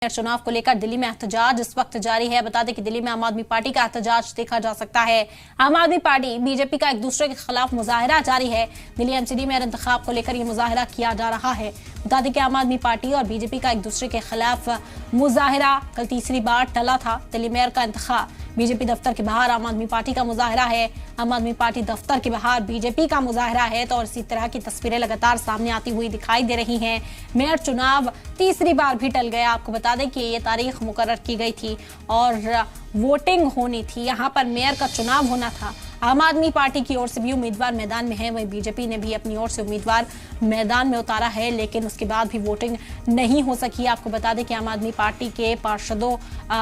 चुनाव को लेकर दिल्ली में एहतजाज इस वक्त जारी है। बता दें कि दिल्ली में आम आदमी पार्टी का एहतजाज देखा जा सकता है। आम आदमी पार्टी बीजेपी का एक दूसरे के खिलाफ मुजाहरा जारी है। दिल्ली एमसीडी में इंतखाब को लेकर यह मुजाहरा किया जा रहा है। बता दें कि आम आदमी पार्टी और बीजेपी का एक दूसरे के खिलाफ मुजाहरा कल तीसरी बार टला था। दिल्ली मेयर का इंतखाब, बीजेपी दफ्तर के बाहर आम आदमी पार्टी का मुजाहरा है, आम आदमी पार्टी दफ्तर के बाहर बीजेपी का मुजाहरा है। तो और इसी तरह की तस्वीरें लगातार सामने आती हुई दिखाई दे रही हैं। मेयर चुनाव तीसरी बार भी टल गया। आपको बता दें कि ये तारीख मुकर्रर की गई थी और वोटिंग होनी थी, यहाँ पर मेयर का चुनाव होना था। आम आदमी पार्टी की ओर से भी उम्मीदवार मैदान में है, वहीं बीजेपी ने भी अपनी ओर से उम्मीदवार मैदान में उतारा है, लेकिन उसके बाद भी वोटिंग नहीं हो सकी। आपको बता दें कि आम आदमी पार्टी के पार्षदों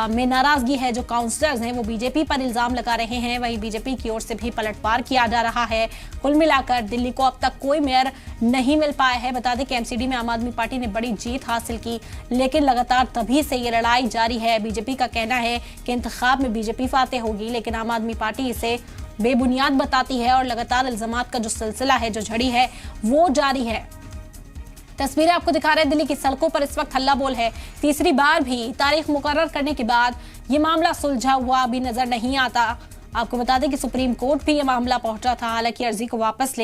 में नाराजगी है। जो काउंसलर्स हैं वो बीजेपी पर इल्जाम लगा रहे हैं, वहीं बीजेपी की ओर से भी पलटवार किया जा रहा है। कुल मिलाकर दिल्ली को अब तक कोई मेयर नहीं मिल पाया है। बता दें कि एमसीडी में आम आदमी पार्टी ने बड़ी जीत हासिल की, लेकिन लगातार तभी से ये लड़ाई जारी है। बीजेपी का कहना है कि इंतखाब में बीजेपी फातेह होगी, लेकिन आम आदमी पार्टी इसे बेबुनियाद बताती है और लगातार इल्जामात का जो सिलसिला है, जो झड़ी है, वो जारी है। तस्वीरें आपको दिखा रहे हैं, दिल्ली की सड़कों पर इस वक्त हल्ला बोल है। तीसरी बार भी तारीख मुकर्रर करने के बाद ये मामला सुलझा हुआ अभी नजर नहीं आता। आपको बता दें कि सुप्रीम कोर्ट भी ये मामला पहुंचा था, हालांकि अर्जी को वापस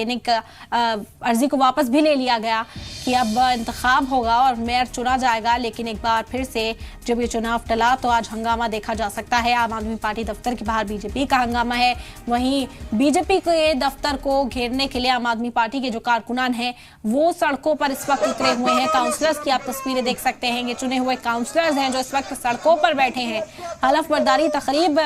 भी ले लिया गया कि अब इंतखाब होगा और मेयर चुना जाएगा। लेकिन एक बार फिर से जब ये चुनाव टला तो आज हंगामा देखा जा सकता है। आम आदमी पार्टी दफ्तर के बाहर बीजेपी का हंगामा है, वहीं बीजेपी के दफ्तर को घेरने के लिए आम आदमी पार्टी के जो कारकुनान हैं वो सड़कों पर इस वक्त उतरे हुए हैं। काउंसलर्स की आप तस्वीरें देख सकते हैं, ये चुने हुए काउंसलर्स हैं जो इस वक्त सड़कों पर बैठे हैं। हलफ बर्दारी तकरीब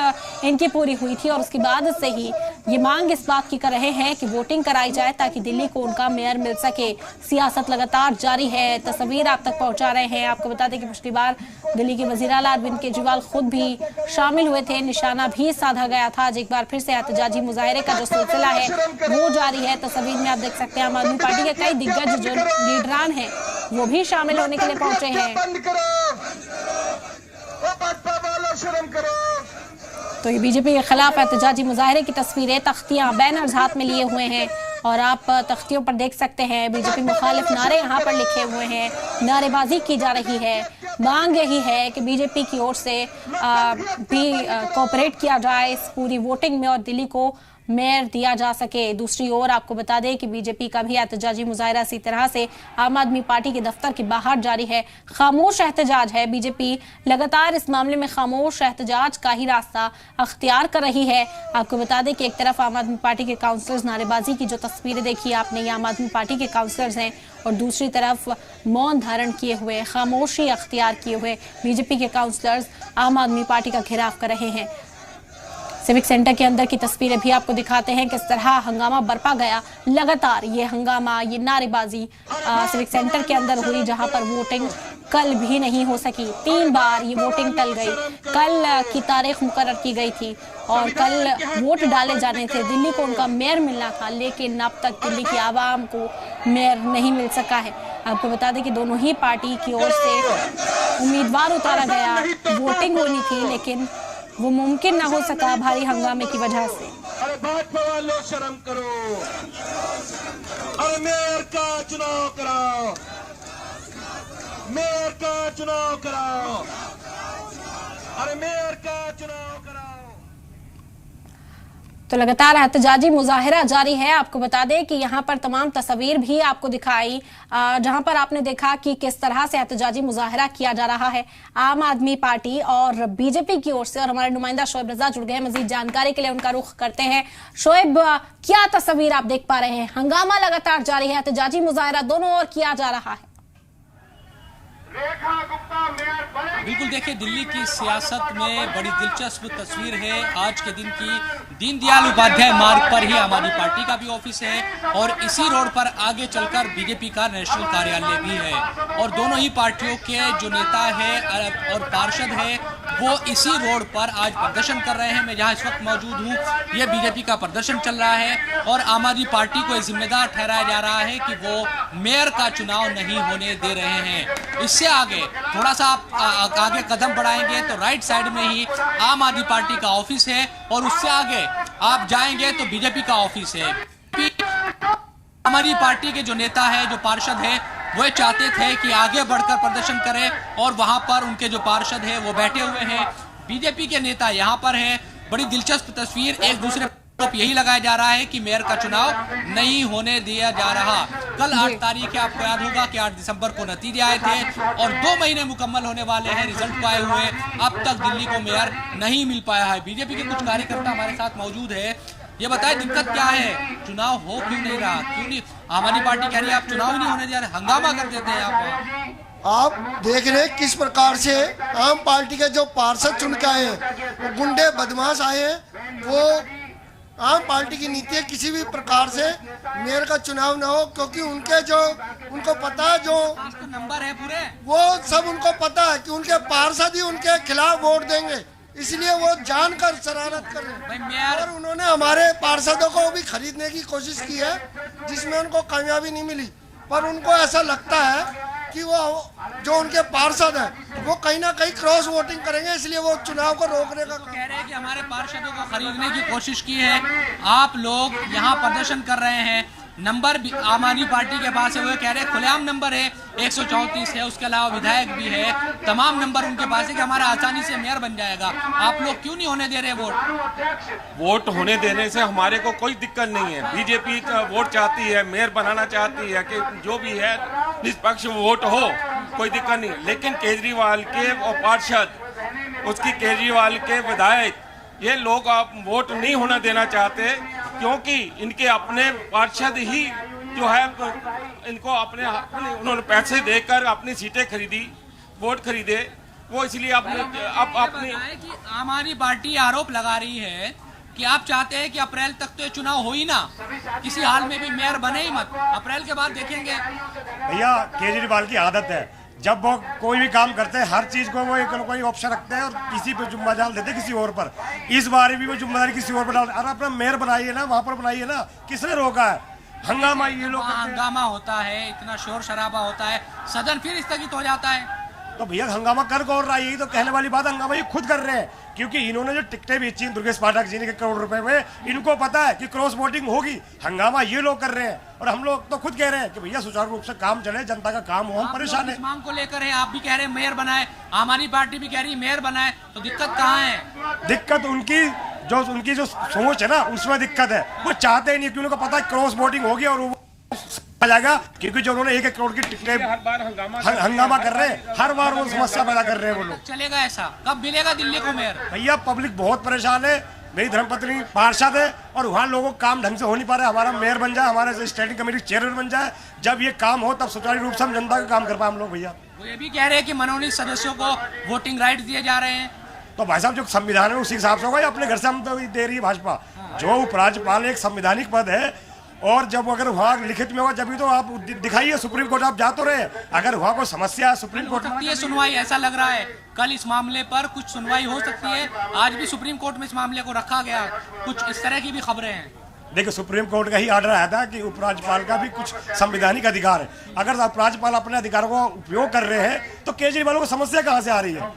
इनकी पूरी हुई थी और उसके बाद से ही ये मांग इस बात की कर रहे हैं कि वोटिंग कराई जाए ताकि दिल्ली को उनका मेयर मिल सके। सियासत लगातार जारी है, तस्वीर आप तक पहुंचा रहे हैं। आपको बता दें कि पिछली बार दिल्ली के वजीर आला अरविंद केजरीवाल खुद भी शामिल हुए थे, निशाना भी साधा गया था। आज एक बार फिर से एहतजाजी मुजाहरे का जो सिलसिला है वो जारी है। तस्वीर में आप देख सकते हैं आम आदमी पार्टी के कई दिग्गज जो लीडरान हैं वो भी शामिल होने के लिए पहुंचे हैं। तो ये बीजेपी के खिलाफ एहतजाजी मुजाहरे की तस्वीरें, तख्तियां, बैनर्स हाथ में लिए हुए हैं और आप तख्तियों पर देख सकते हैं बीजेपी मुखालिफ नारे यहाँ पर लिखे हुए हैं। नारेबाजी की जा रही है। मांग यही है कि बीजेपी की ओर से भी कोऑपरेट किया जाए इस पूरी वोटिंग में और दिल्ली को मेयर दिया जा सके। दूसरी ओर आपको बता दें कि बीजेपी का भी एहतजाजी मुजाहरा इसी तरह से आम आदमी पार्टी के दफ्तर के बाहर जारी है। खामोश एहतजाज है, बीजेपी लगातार इस मामले में खामोश एहतजाज का ही रास्ता अख्तियार कर रही है। आपको बता दें कि एक तरफ आम आदमी पार्टी के काउंसलर्स नारेबाजी की जो तस्वीरें देखी आपने, ये आम आदमी पार्टी के काउंसलर्स हैं और दूसरी तरफ मौन धारण किए हुए, खामोशी अख्तियार किए हुए बीजेपी के काउंसलर्स आम आदमी पार्टी का घेराव कर रहे हैं। सिविक सेंटर के अंदर की तस्वीरें भी आपको दिखाते हैं किस तरह हंगामा बरपा गया। लगातार ये हंगामा, ये नारेबाजी सिविक सेंटर के अंदर हुई, जहां पर वोटिंग कल भी नहीं हो सकी। 3 बार ये वोटिंग टल गई। कल की तारीख मुकर्रर की गई थी और कल वोट डाले जाने थे, दिल्ली को उनका मेयर मिलना था, लेकिन अब तक दिल्ली की आवाम को मेयर नहीं मिल सका है। आपको बता दें कि दोनों ही पार्टी की ओर से उम्मीदवार उतारा गया, वोटिंग होनी थी, लेकिन वो मुमकिन ना हो सका भारी हंगामे की वजह से। अरे भाजपा वालों शर्म करो, अरे मेयर का चुनाव कराओ, मेयर का चुनाव कराओ, अरे मेयर का चुनाव कराओ। तो लगातार एहतजाजी मुजाहिरा जारी है। आपको बता दें कि यहाँ पर तमाम तस्वीर भी आपको दिखाई, जहाँ पर आपने देखा कि किस तरह से एहतजाजी मुजाहिरा किया जा रहा है आम आदमी पार्टी और बीजेपी की ओर से। और हमारे नुमाइंदा शोएब रजा जुड़ गए हैं, मजीद जानकारी के लिए उनका रुख करते हैं। शोएब, क्या तस्वीर आप देख पा रहे हैं? हंगामा लगातार जारी है, एहतजाजी मुजाहिरा दोनों ओर किया जा रहा है। बिल्कुल, देखिए दिल्ली की सियासत में बड़ी दिलचस्प तस्वीर है आज के दिन की। दीनदयाल उपाध्याय मार्ग पर ही आम आदमी पार्टी का भी ऑफिस है और इसी रोड पर आगे चलकर बीजेपी का नेशनल कार्यालय भी है और दोनों ही पार्टियों के जो नेता है और पार्षद है वो इसी रोड पर आज प्रदर्शन कर रहे हैं। मैं जहां इस वक्त मौजूद हूं, ये बीजेपी का प्रदर्शन चल रहा है और आम आदमी पार्टी को जिम्मेदार ठहराया जा रहा है कि वो मेयर का चुनाव नहीं होने दे रहे हैं। इससे आगे थोड़ा सा आप आगे कदम बढ़ाएंगे तो राइट साइड में ही आम आदमी पार्टी का ऑफिस है और उससे आगे आप जाएंगे तो बीजेपी का ऑफिस है। आम आदमी पार्टी के जो नेता है, जो पार्षद है, वो चाहते थे कि आगे बढ़कर प्रदर्शन करें और वहां पर उनके जो पार्षद है वो बैठे हुए हैं, बीजेपी के नेता यहाँ पर हैं। बड़ी दिलचस्प तस्वीर, एक दूसरे पर यही लगाया जा रहा है कि मेयर का चुनाव नहीं होने दिया जा रहा। कल 8 तारीख है, आपको याद होगा कि 8 दिसंबर को नतीजे आए थे और 2 महीने मुकम्मल होने वाले हैं रिजल्ट को आए हुए। अब तक दिल्ली को मेयर नहीं मिल पाया है। बीजेपी के कुछ कार्यकर्ता हमारे साथ मौजूद है, ये बताए दिक्कत क्या है, चुनाव हो क्यों नहीं रहा, क्यों नहीं? आम आदमी पार्टी कह रही है आप चुनाव ही नहीं होने दे रहे, हंगामा कर देते हैं आप देख रहे हैं किस प्रकार से आम पार्टी के जो पार्षद चुन के आए हैं, वो गुंडे बदमाश आए हैं। वो आम पार्टी की नीति है किसी भी प्रकार से मेयर का चुनाव ना हो, क्योंकि उनको पता है जो नंबर है पूरे, वो सब उनको पता है कि उनके पार्षद ही उनके खिलाफ वोट देंगे, इसलिए वो जानकर शरारत कर रहे हैं। और उन्होंने हमारे पार्षदों को भी खरीदने की कोशिश की है, जिसमें उनको कामयाबी नहीं मिली। पर उनको ऐसा लगता है कि वो जो उनके पार्षद हैं वो कहीं ना कहीं क्रॉस वोटिंग करेंगे, इसलिए वो चुनाव को रोकने का कह रहे हैं कि हमारे पार्षदों को खरीदने की कोशिश की है। आप लोग यहाँ प्रदर्शन कर रहे हैं, नंबर भी आम आदमी पार्टी के पास है, वो कह रहे हैं खुलेआम नंबर है 134 है, उसके अलावा विधायक भी है, तमाम नंबर उनके पास है कि हमारा आसानी से मेयर बन जाएगा। आप लोग क्यों नहीं होने दे रहे वोट होने देने से हमारे को कोई दिक्कत नहीं है। बीजेपी वोट चाहती है, मेयर बनाना चाहती है कि जो भी है निष्पक्ष वोट हो, कोई दिक्कत नहीं। लेकिन केजरीवाल के पार्षद, उसकी केजरीवाल के विधायक, ये लोग आप वोट नहीं होना देना चाहते, क्योंकि इनके अपने पार्षद ही जो है इनको अपने उन्होंने पैसे देकर अपनी सीटें खरीदी, वोट खरीदे, वो इसलिए अपने कि आम आदमी पार्टी आरोप लगा रही है कि आप चाहते हैं कि अप्रैल तक तो ये चुनाव हो ही ना, किसी हाल में भी मेयर बने ही मत, अप्रैल के बाद देखेंगे। भैया केजरीवाल की आदत है, जब वो कोई भी काम करते हैं हर चीज को वो एक कोई ऑप्शन रखते हैं और किसी पे जिम्मेदारी डाल देते हैं किसी और पर। इस बार भी वो जिम्मेदारी किसी और पर डाल, अरे अपना मेयर बनाइए ना, वहां पर बनाइए ना, किसने रोका है? हंगामा ये लोग हंगामा होता है, इतना शोर शराबा होता है, सदन फिर स्थगित हो जाता है। तो भैया हंगामा कर कौन रहा है? यही तो कहने वाली बात, हंगामा ये खुद कर रहे हैं, क्योंकि इन्होंने जो टिकटें बेची दुर्गेश पाठक जी ने करोड़ रुपए में, इनको पता है कि क्रॉस वोटिंग होगी। हंगामा ये लोग कर रहे हैं और हम लोग तो खुद कह रहे हैं कि भैया सुचारू रूप से काम चले, जनता का काम हो, हम परेशान है। मांग को लेकर है, आप भी कह रहे हैं मेयर बनाए, आम आदमी पार्टी भी कह रही है मेयर बनाए, तो दिक्कत कहाँ है? दिक्कत उनकी जो सोच है ना, उसमें दिक्कत है। वो चाहते ही नहीं, क्योंकि उनको पता है क्रॉस वोटिंग होगी और वो आ जाएगा, क्योंकि जो उन्होंने 1-1 करोड़ की टिकटें हर बार हंगामा कर रहे हैं, हर बार वो समस्या पैदा कर रहे हैं वो लोग। चलेगा ऐसा? कब मिलेगा दिल्ली को मेयर? भैया पब्लिक बहुत परेशान है, मेरी धर्मपत्नी पार्षद है और वहाँ लोगों का काम ढंग से हो नहीं पा रहा है। हमारा मेयर बन जाए, हमारे स्टैंडिंग कमेटी चेयरमैन बन जाए, जब ये काम हो तब सुचारू रूप से हम जनता का काम कर पाए हम लोग। भैया वो ये भी कह रहे हैं कि मनोनीत सदस्यों को वोटिंग राइट दिए जा रहे हैं, तो भाई साहब जो संविधान है उसी हिसाब से होगा, अपने घर से हम तो दे रही है भाजपा। जो उपराज्यपाल एक संवैधानिक पद है, और जब अगर वहाँ लिखित में होगा जब भी तो आप दिखाइए, सुप्रीम कोर्ट आप जा तो रहे, अगर वहाँ कोई समस्या है सुप्रीम कोर्ट में सुनवाई, ऐसा लग रहा है कल इस मामले पर कुछ सुनवाई हो सकती है। आज भी सुप्रीम कोर्ट में इस मामले को रखा गया, कुछ इस तरह की भी खबरें हैं। देखिए सुप्रीम कोर्ट का ही ऑर्डर आया था कि उपराज्यपाल का भी कुछ संवैधानिक अधिकार है। अगर उपराज्यपाल अपने अधिकारों का उपयोग कर रहे हैं तो केजरीवाल को समस्या कहाँ से आ रही है?